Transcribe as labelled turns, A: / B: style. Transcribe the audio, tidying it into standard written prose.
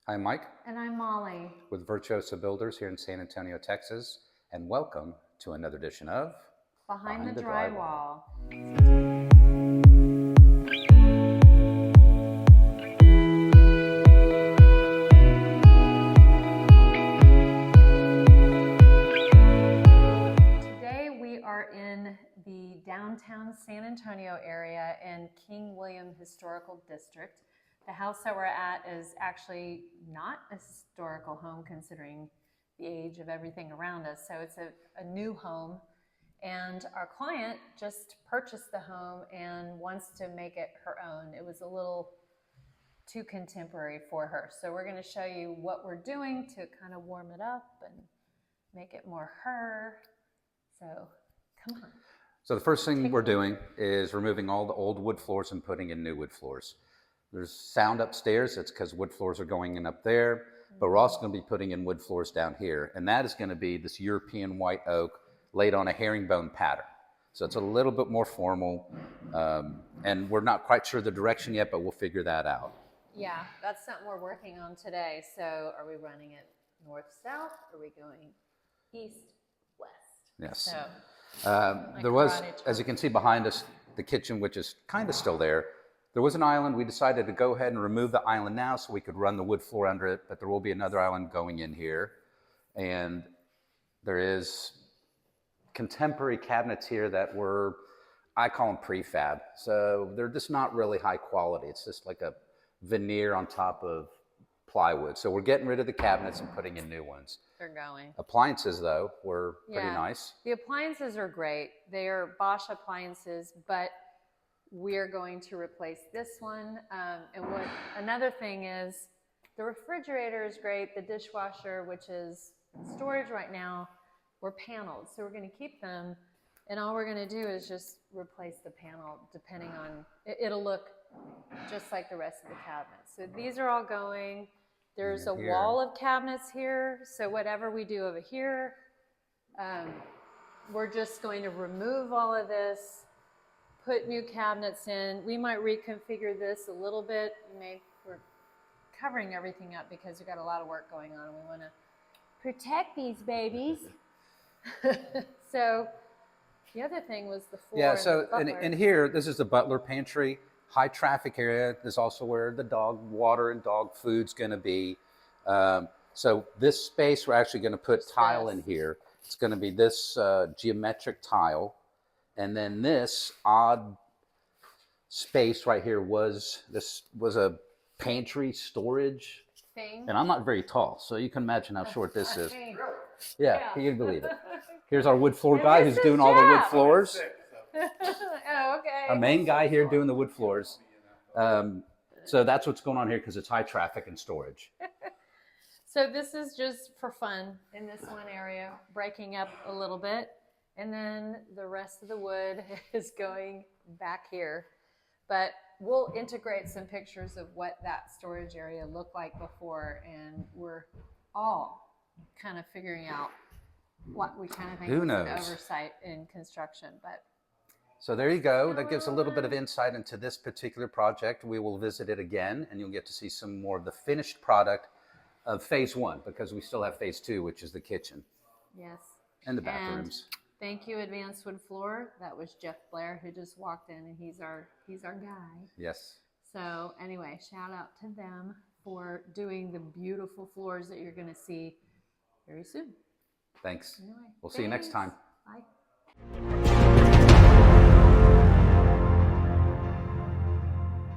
A: I'm Mike
B: And I'm Molly.
A: with Virtuoso Builders here in San Antonio, Texas, and welcome to another edition of
B: Behind the Drywall. Today we are in the downtown San Antonio area in King William Historical District. The house that we're at is actually not a historical home considering the age of everything around us. So it's a new home, and our client just purchased the home and wants to make it her own. It was a little too contemporary for her. So we're going to show you what we're doing to kind of warm it up and make it more her. So come on.
A: So the first thing we're doing is removing all the old wood floors and putting in new wood floors. There's sound upstairs. That's because wood floors are going in up there, but we're also going to be putting in wood floors down here. And that is going to be this European white oak laid on a herringbone pattern. So it's a little bit more formal, and we're not quite sure the direction yet, but we'll figure that out.
B: Yeah, that's something we're working on today. So are we running it north-south? Are we going east-west?
A: Yes.
B: So,
A: there was, as you can see behind us, the kitchen, which is kind of still there. There was an island. We decided to go ahead and remove the island now so we could run the wood floor under it, but there will be another island going in here. And there is contemporary cabinets here that were, I call them prefab. So they're just not really high quality. It's just like a veneer on top of plywood. So we're getting rid of the cabinets and putting in new ones.
B: they're going.
A: Appliances, though, were pretty nice.
B: The appliances are great. They are Bosch appliances, but we're going to replace this one. Another thing is the refrigerator is great. The dishwasher, which is storage right now, were paneled. So we're going to keep them. And all we're going to do is just replace the panel depending on, it'll look just like the rest of the cabinets. So these are all going. There's a wall of cabinets here. So whatever we do over here, we're just going to remove all of this, put new cabinets in. We might reconfigure this a little bit. We're covering everything up because we've got a lot of work going on. We want to protect these babies. So the other thing was the floor.
A: Yeah, so in here, this is the butler pantry, high traffic area. This is also where the dog water and dog food's going to be. So this space, we're actually going to put tile in here. It's going to be this geometric tile. And then this odd space right here was a pantry storage
B: thing.
A: And I'm not very tall, so you can imagine how short this is. Yeah, you can believe it. Here's our wood floor guy who's doing all the wood floors.
B: Oh, okay.
A: Our main guy here doing the wood floors. So that's what's going on here because it's high traffic and storage.
B: So this is just for fun in this one area, breaking up a little bit. And then the rest of the wood is going back here. But we'll integrate some pictures of what that storage area looked like before. And we're all kind of figuring out what we kind of think is an oversight in construction. But
A: so there you go. That gives a little bit of insight into this particular project. We will visit it again, and you'll get to see some more of the finished product of phase one, because we still have phase two, which is the kitchen.
B: Yes.
A: And the bathrooms.
B: Thank you, Advanced Wood Floor. That was Jeff Blair who just walked in, and he's our guy.
A: Yes.
B: So anyway, shout out to them for doing the beautiful floors that you're going to see very soon.
A: Thanks.
B: Anyway,
A: we'll see you next time.